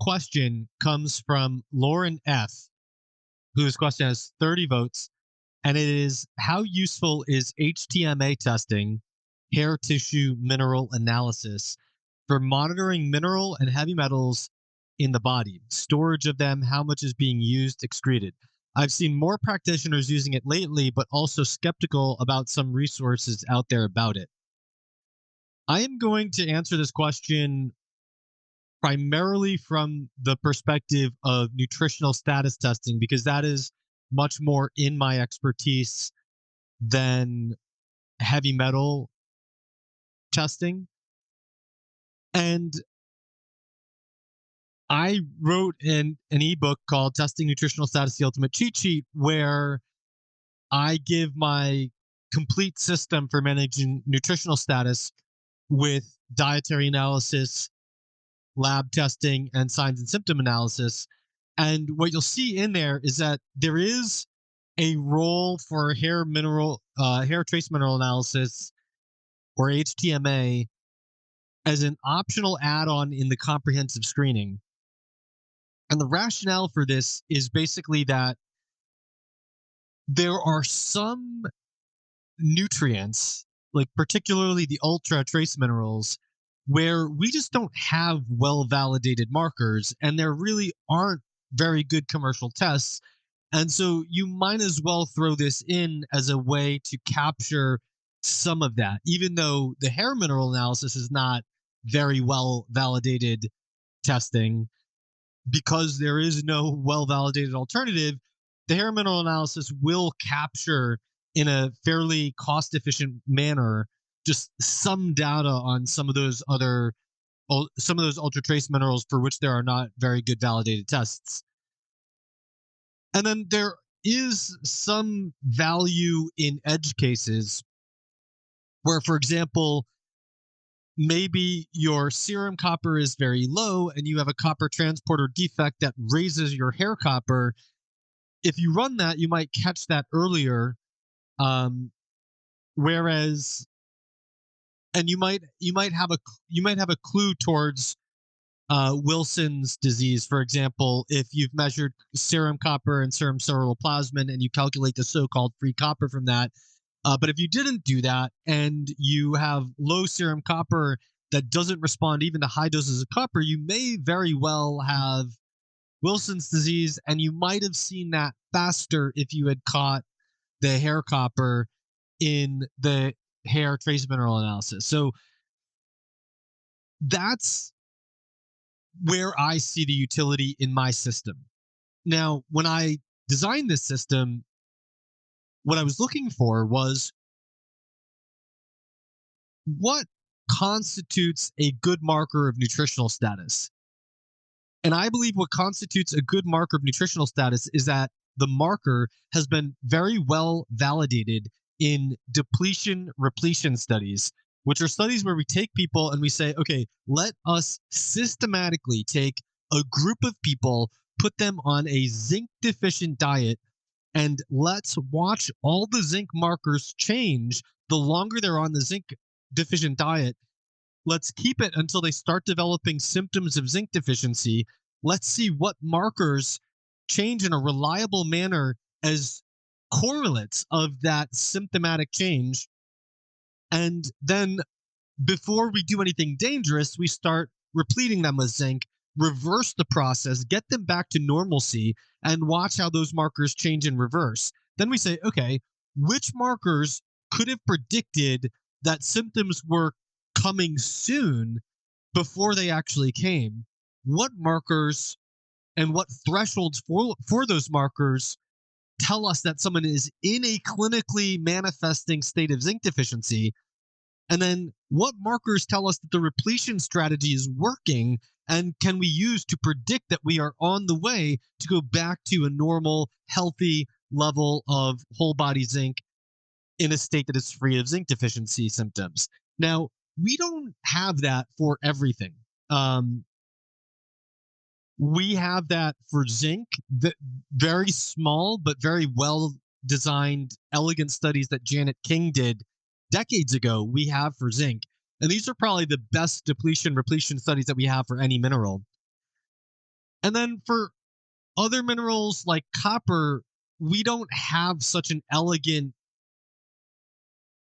question comes from Lauren F., whose question has 30 votes, and it is, how useful is HTMA testing, hair tissue mineral analysis, for monitoring mineral and heavy metals in the body, storage of them, how much is being used, excreted? I've seen more practitioners using it lately, but also skeptical about some resources out there about it. I am going to answer this question primarily from the perspective of nutritional status testing, because that is much more in my expertise than heavy metal testing. And I wrote in an ebook called Testing Nutritional Status, the Ultimate Cheat Sheet, where I give my complete system for managing nutritional status with dietary analysis, lab testing, and signs and symptom analysis. And what you'll see in there is that there is a role for hair trace mineral analysis, or HTMA, as an optional add-on in the comprehensive screening. And the rationale for this is basically that there are some nutrients, like particularly the ultra trace minerals, where we just don't have well validated markers, and there really aren't very good commercial tests. And so you might as well throw this in as a way to capture some of that, even though the hair mineral analysis is not very well validated testing. Because there is no well validated alternative, the hair mineral analysis will capture in a fairly cost efficient manner just some data on some of those ultra trace minerals for which there are not very good validated tests. And then there is some value in edge cases where, for example, maybe your serum copper is very low and you have a copper transporter defect that raises your hair copper. If you run that, you might catch that earlier. Whereas, and you might have a clue towards Wilson's disease, for example, if you've measured serum copper and serum ceruloplasmin and you calculate the so-called free copper from that. But if you didn't do that and you have low serum copper that doesn't respond even to high doses of copper, you may very well have Wilson's disease, and you might have seen that faster if you had caught the hair copper in the hair trace mineral analysis. So that's where I see the utility in my system. Now, when I designed this system, what I was looking for was, what constitutes a good marker of nutritional status? And I believe what constitutes a good marker of nutritional status is that the marker has been very well validated in depletion repletion studies, which are studies where we take people and we say, okay, let us systematically take a group of people, put them on a zinc deficient diet, and let's watch all the zinc markers change the longer they're on the zinc deficient diet. Let's keep it until they start developing symptoms of zinc deficiency. Let's see what markers change in a reliable manner as correlates of that symptomatic change. And then before we do anything dangerous, we start repleting them with zinc, reverse the process, get them back to normalcy, and watch how those markers change in reverse. Then we say, okay, which markers could have predicted that symptoms were coming soon before they actually came? What markers and what thresholds for those markers tell us that someone is in a clinically manifesting state of zinc deficiency? And then what markers tell us that the repletion strategy is working and can we use to predict that we are on the way to go back to a normal, healthy level of whole body zinc in a state that is free of zinc deficiency symptoms? Now, we don't have that for everything. We have that for zinc, the very small but very well designed, elegant studies that Janet King did decades ago, we have for zinc. And these are probably the best depletion repletion studies that we have for any mineral. And then for other minerals like copper, we don't have such an elegant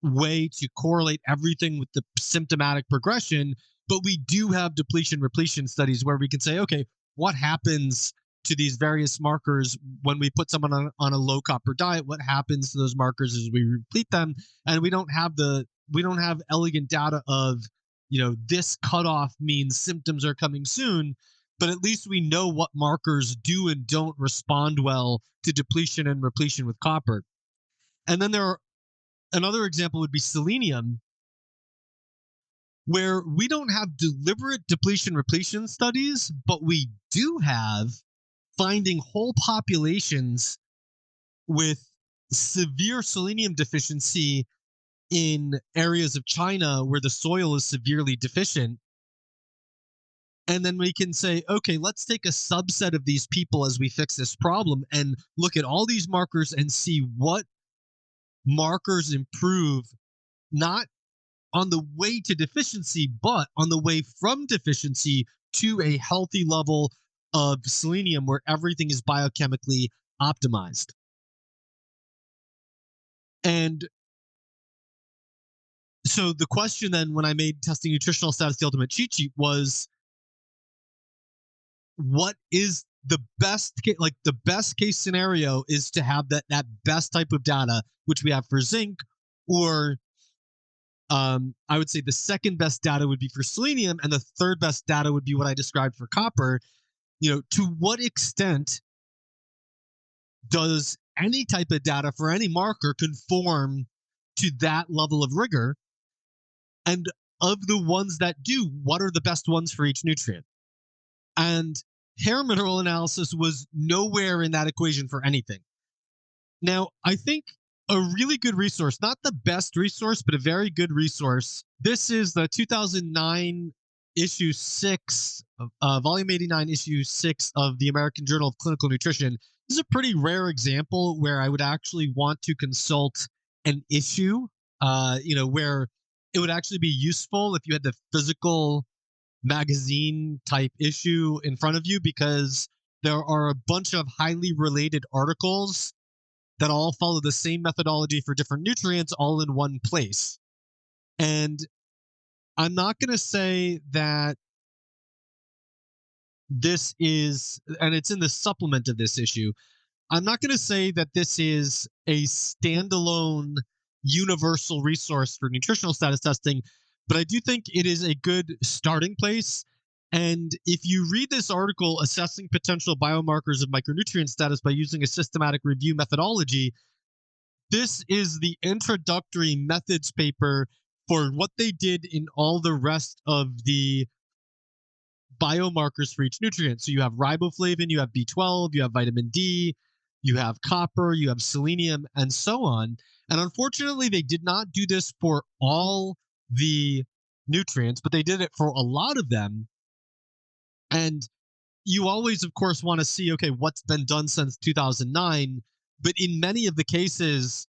way to correlate everything with the symptomatic progression, but we do have depletion repletion studies where we can say, okay, what happens to these various markers when we put someone on a low copper diet? What happens to those markers as we replete them? And we don't have elegant data of, this cutoff means symptoms are coming soon, but at least we know what markers do and don't respond well to depletion and repletion with copper. And then another example would be selenium, where we don't have deliberate depletion repletion studies, but we do have finding whole populations with severe selenium deficiency in areas of China where the soil is severely deficient. And then we can say, okay, let's take a subset of these people as we fix this problem and look at all these markers and see what markers improve, not on the way to deficiency, but on the way from deficiency to a healthy level of selenium where everything is biochemically optimized. And so the question then, when I made Testing Nutritional Status the ultimate cheat sheet, was what is the best case? Like, the best case scenario is to have that best type of data, which we have for zinc, or I would say the second best data would be for selenium, and the third best data would be what I described for copper. To what extent does any type of data for any marker conform to that level of rigor? And of the ones that do, what are the best ones for each nutrient? And hair mineral analysis was nowhere in that equation for anything. Now, I think a really good resource, not the best resource, but a very good resource. This is the 2009 issue 6, volume 89, issue 6 of the American Journal of Clinical Nutrition. This is a pretty rare example where I would actually want to consult an issue, where it would actually be useful if you had the physical magazine type issue in front of you, because there are a bunch of highly related articles that all follow the same methodology for different nutrients all in one place. And I'm not going to say that this is, and it's in the supplement of this issue, I'm not going to say that this is a standalone universal resource for nutritional status testing, but I do think it is a good starting place. And if you read this article, Assessing Potential Biomarkers of Micronutrient Status by Using a Systematic Review Methodology, this is the introductory methods paper for what they did in all the rest of the biomarkers for each nutrient. So you have riboflavin, you have B12, you have vitamin D, you have copper, you have selenium, and so on. And unfortunately, they did not do this for all the nutrients, but they did it for a lot of them. And you always, of course, want to see, okay, what's been done since 2009. But in many of the cases,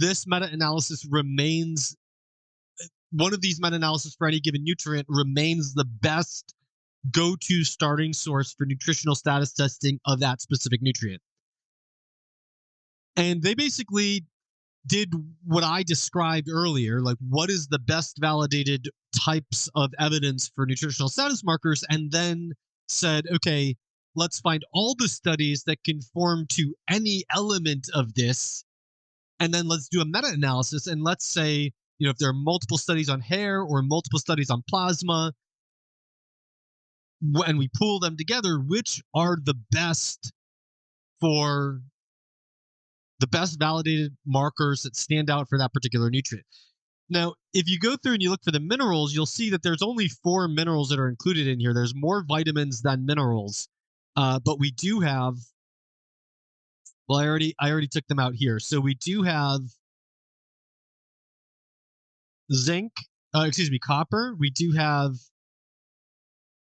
this meta-analysis remains, one of these meta-analysis for any given nutrient remains the best go-to starting source for nutritional status testing of that specific nutrient. And they basically did what I described earlier, like what is the best validated types of evidence for nutritional status markers, and then said, okay, let's find all the studies that conform to any element of this, and then let's do a meta-analysis, and let's say, if there are multiple studies on hair or multiple studies on plasma, and we pool them together, which are the best for the best validated markers that stand out for that particular nutrient. Now, if you go through and you look for the minerals, you'll see that there's only 4 minerals that are included in here. There's more vitamins than minerals, but we do have. Well, I already took them out here. So we do have zinc. Copper. We do have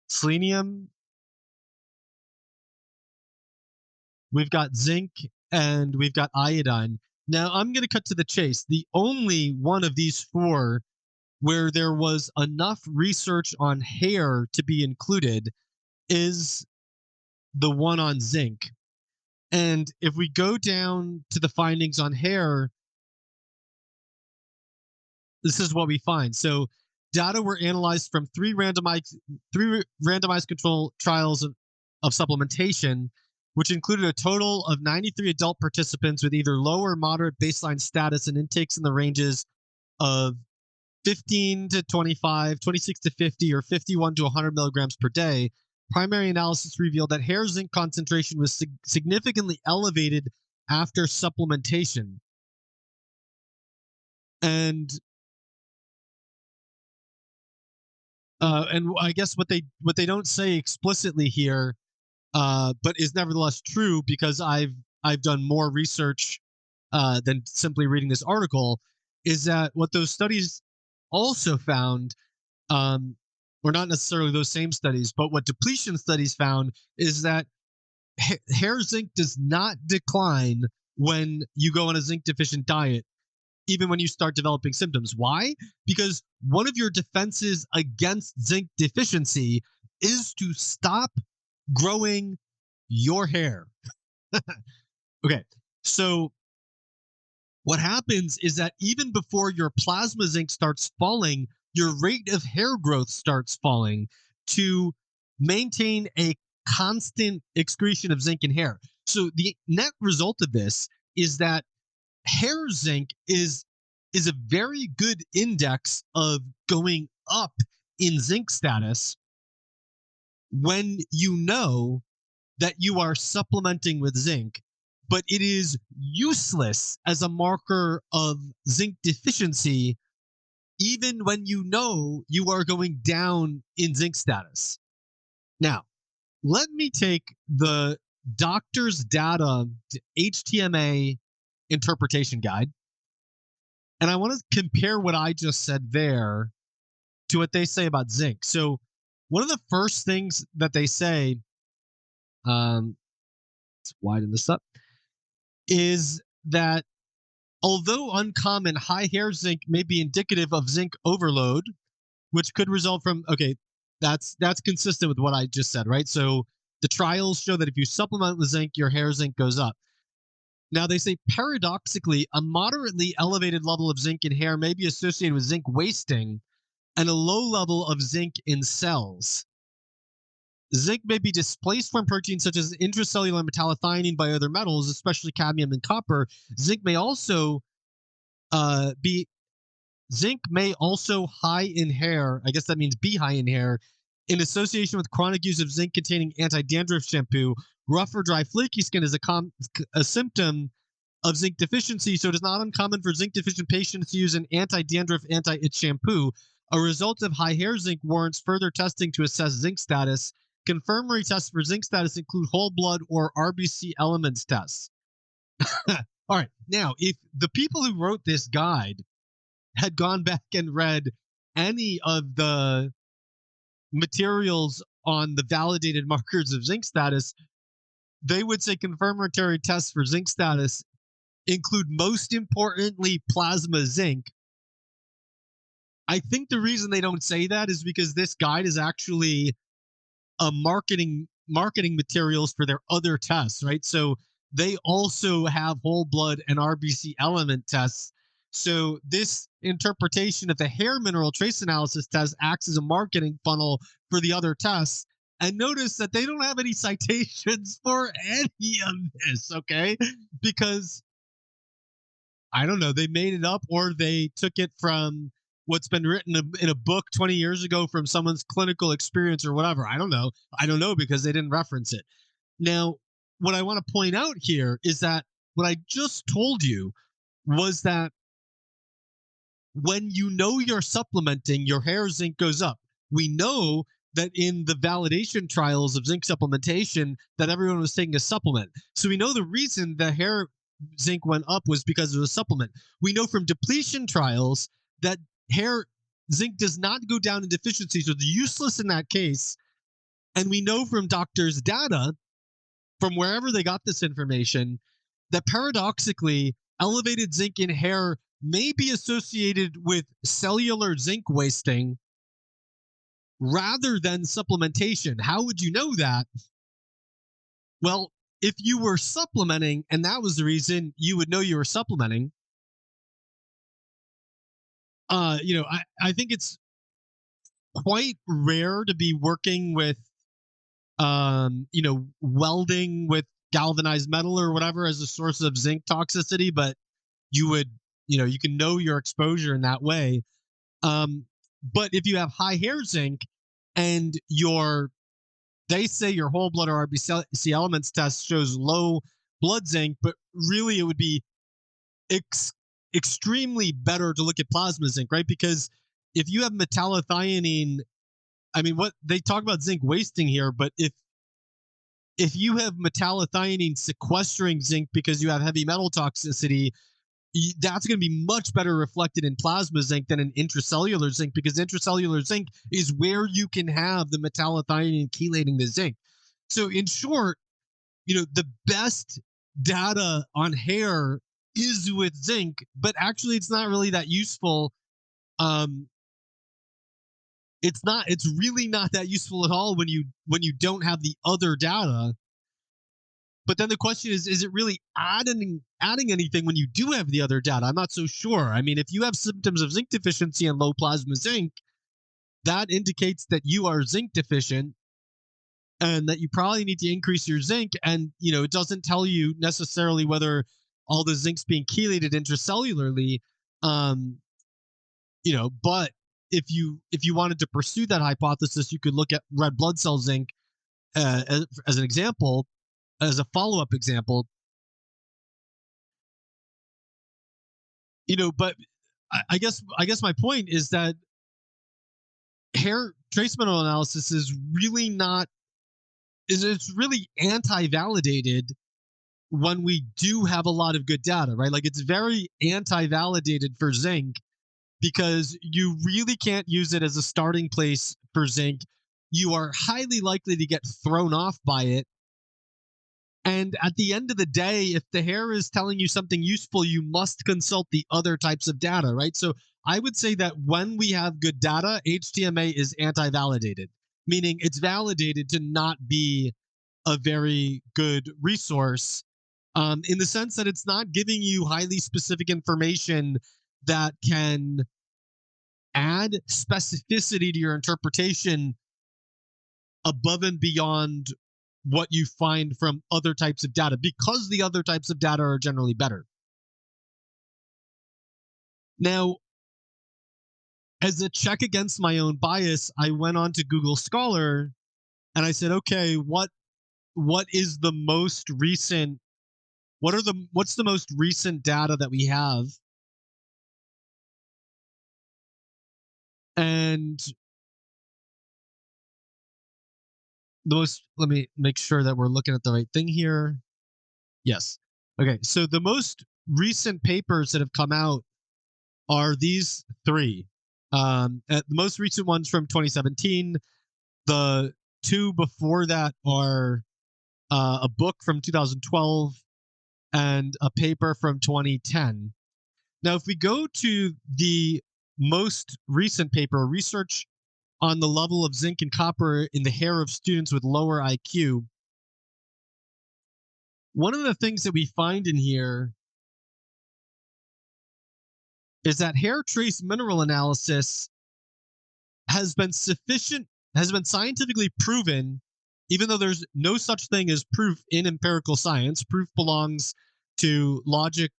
selenium. We've got zinc, and we've got iodine. Now, I'm going to cut to the chase. The only one of these 4 where there was enough research on hair to be included is the one on zinc. And if we go down to the findings on hair, this is what we find. So data were analyzed from three randomized control trials of supplementation, which included a total of 93 adult participants with either low or moderate baseline status and intakes in the ranges of 15 to 25, 26 to 50, or 51 to 100 milligrams per day. Primary analysis revealed that hair zinc concentration was significantly elevated after supplementation. And I guess what they don't say explicitly here, but is nevertheless true because I've done more research than simply reading this article, is that what those studies also found, or not necessarily those same studies, but what depletion studies found is that hair zinc does not decline when you go on a zinc deficient diet, even when you start developing symptoms. Why? Because one of your defenses against zinc deficiency is to stop growing your hair. Okay, so what happens is that even before your plasma zinc starts falling, your rate of hair growth starts falling to maintain a constant excretion of zinc in hair. So the net result of this is that hair zinc is a very good index of going up in zinc status when you know that you are supplementing with zinc, but it is useless as a marker of zinc deficiency even when you know you are going down in zinc status. Now, let me take the doctor's data HTMA interpretation guide, and I want to compare what I just said there to what they say about zinc. So one of the first things that they say, let's widen this up, is that although uncommon, high hair zinc may be indicative of zinc overload, which could result from, okay, that's consistent with what I just said, right? So the trials show that if you supplement with zinc, your hair zinc goes up. Now, they say paradoxically, a moderately elevated level of zinc in hair may be associated with zinc wasting and a low level of zinc in cells. Zinc may be displaced from proteins such as intracellular metallothionein by other metals, especially cadmium and copper. Zinc may also high in hair. I guess that means be high in hair in association with chronic use of zinc-containing anti-dandruff shampoo. Rough or dry, flaky skin is a symptom of zinc deficiency, so it is not uncommon for zinc-deficient patients to use an anti-dandruff, anti-itch shampoo. A result of high hair zinc warrants further testing to assess zinc status. Confirmatory tests for zinc status include whole blood or RBC elements tests. All right, now, if the people who wrote this guide had gone back and read any of the materials on the validated markers of zinc status, they would say confirmatory tests for zinc status include, most importantly, plasma zinc. I think the reason they don't say that is because this guide is actually a marketing materials for their other tests, right? So they also have whole blood and RBC element tests. So this interpretation of the hair mineral trace analysis test acts as a marketing funnel for the other tests. And notice that they don't have any citations for any of this, okay? Because, I don't know, they made it up or they took it from what's been written in a book 20 years ago from someone's clinical experience or whatever. I don't know. I don't know because they didn't reference it. Now, what I want to point out here is that what I just told you was that when you know you're supplementing, your hair zinc goes up. We know that in the validation trials of zinc supplementation that everyone was taking a supplement. So we know the reason the hair zinc went up was because of a supplement. We know from depletion trials that hair zinc does not go down in deficiency, so it's useless in that case. And we know from doctors' data, from wherever they got this information, that paradoxically, elevated zinc in hair may be associated with cellular zinc wasting rather than supplementation. How would you know that? Well, if you were supplementing and that was the reason, you would know you were supplementing. I think it's quite rare to be working with welding with galvanized metal or whatever as a source of zinc toxicity, but you would, you can know your exposure in that way. But if you have high hair zinc and they say your whole blood or RBC elements test shows low blood zinc, but really it would be ex- extremely better to look at plasma zinc, right? Because if you have metallothionein, I mean, what they talk about zinc wasting here, but if you have metallothionein sequestering zinc because you have heavy metal toxicity, that's going to be much better reflected in plasma zinc than in intracellular zinc, because intracellular zinc is where you can have the metallothionein chelating the zinc. So in short, the best data on hair is with zinc, but actually it's not really that useful. It's really not that useful at all when you don't have the other data. But then the question is it really adding anything when you do have the other data? I'm not so sure. I mean, if you have symptoms of zinc deficiency and low plasma zinc, that indicates that you are zinc deficient and that you probably need to increase your zinc. And, it doesn't tell you necessarily whether all the zinc's being chelated intracellularly. But if you wanted to pursue that hypothesis, you could look at red blood cell zinc as an example, as a follow-up example. But I guess my point is that hair trace mineral analysis is really not is it's really anti-validated when we do have a lot of good data, right? Like, it's very anti-validated for zinc because you really can't use it as a starting place for zinc. You are highly likely to get thrown off by it. And at the end of the day, if the hair is telling you something useful, you must consult the other types of data, right? So I would say that when we have good data, HTMA is anti-validated, meaning it's validated to not be a very good resource, in the sense that it's not giving you highly specific information that can add specificity to your interpretation above and beyond what you find from other types of data, because the other types of data are generally better. Now, as a check against my own bias, I went on to Google Scholar and I said, okay, what's the most recent data that we have? And let me make sure that we're looking at the right thing here. Yes. Okay. So the most recent papers that have come out are these three. The most recent ones from 2017. The two before that are a book from 2012 and a paper from 2010. Now, if we go to the most recent paper, research on the level of zinc and copper in the hair of students with lower IQ, one of the things that we find in here is that hair trace mineral analysis has been scientifically proven, even though there's no such thing as proof in empirical science. Proof belongs to logic,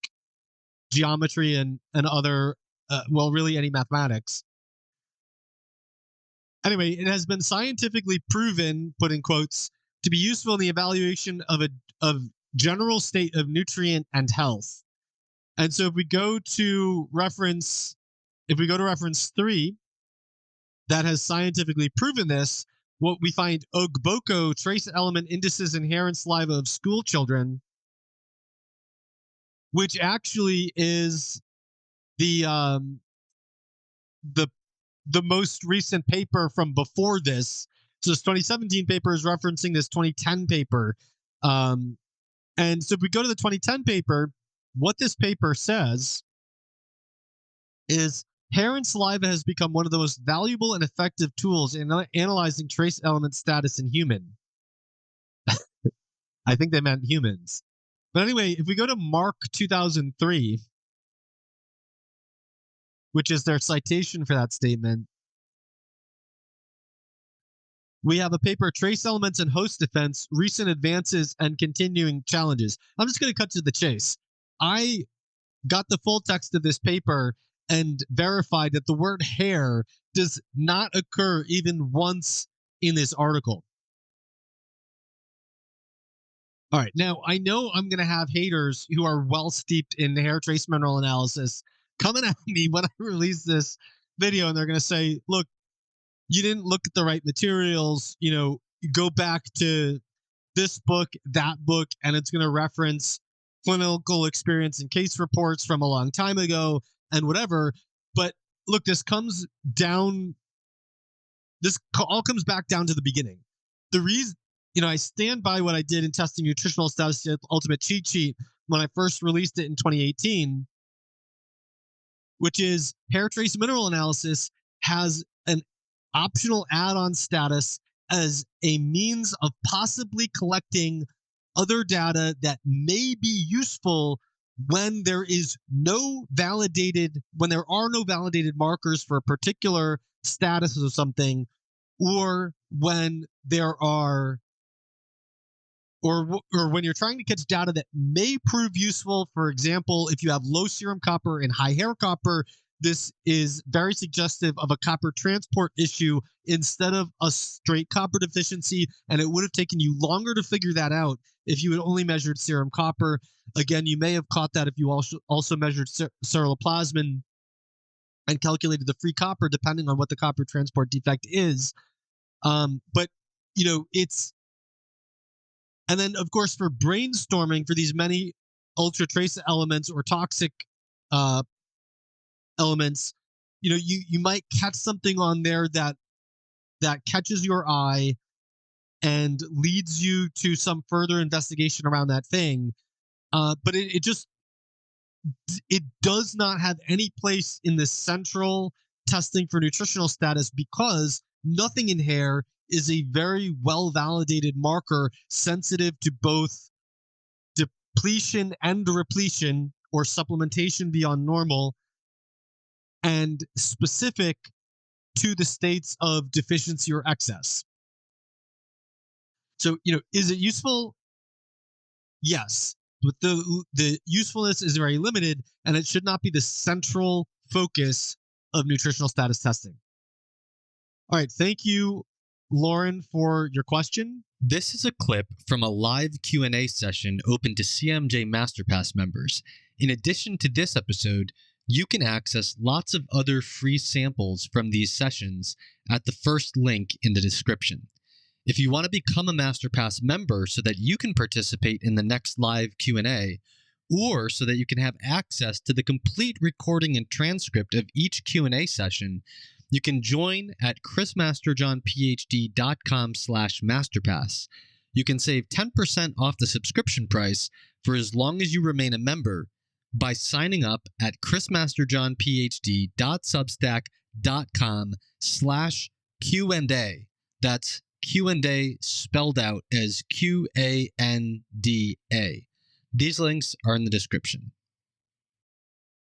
geometry, and other, really any mathematics. Anyway, it has been scientifically proven, put in quotes, to be useful in the evaluation of general state of nutrient and health. And so if we go to reference 3, that has scientifically proven this, what we find Ogboko trace element indices in hair and saliva of school children, which actually is the most recent paper from before this. So this 2017 paper is referencing this 2010 paper. And so if we go to the 2010 paper, what this paper says is hair and saliva has become one of the most valuable and effective tools in analyzing trace element status in human. I think they meant humans. But anyway, if we go to Mark 2003, which is their citation for that statement, we have a paper, Trace Elements and Host Defense, Recent Advances and Continuing Challenges. I'm just going to cut to the chase. I got the full text of this paper and verified that the word hair does not occur even once in this article. All right, now I know I'm going to have haters who are well steeped in hair trace mineral analysis coming at me when I release this video, and they're going to say, look, you didn't look at the right materials, you go back to this book, that book, and it's going to reference clinical experience and case reports from a long time ago and whatever. But look, this all comes back down to the beginning. The reason, I stand by what I did in Testing Nutritional Status, the ultimate cheat sheet, when I first released it in 2018, which is hair trace mineral analysis has an optional add-on status as a means of possibly collecting other data that may be useful when there are no validated markers for a particular status of something, or when there are or when you're trying to catch data that may prove useful. For example, if you have low serum copper and high hair copper, this is very suggestive of a copper transport issue instead of a straight copper deficiency, and it would have taken you longer to figure that out if you had only measured serum copper. Again, you may have caught that if you also measured ceruloplasmin and calculated the free copper, depending on what the copper transport defect is. But it's, and then of course for brainstorming for these many ultra trace elements or toxic elements, you might catch something on there that catches your eye and leads you to some further investigation around that thing. But it does not have any place in the central testing for nutritional status, because nothing in hair is a very well validated marker sensitive to both depletion and repletion, or supplementation beyond normal, and specific to the states of deficiency or excess. So, is it useful? Yes, but the usefulness is very limited, and it should not be the central focus of nutritional status testing. All right, thank you, Lauren, for your question. This is a clip from a live Q&A session open to CMJ MasterPass members. In addition to this episode, you can access lots of other free samples from these sessions at the first link in the description. If you want to become a MasterPass member so that you can participate in the next live Q&A, or so that you can have access to the complete recording and transcript of each Q&A session, you can join at chrismasterjohnphd.com/masterpass. You can save 10% off the subscription price for as long as you remain a member by signing up at chrismasterjohnphd.substack.com/Q&A. That's Q&A spelled out as Q-A-N-D-A. These links are in the description.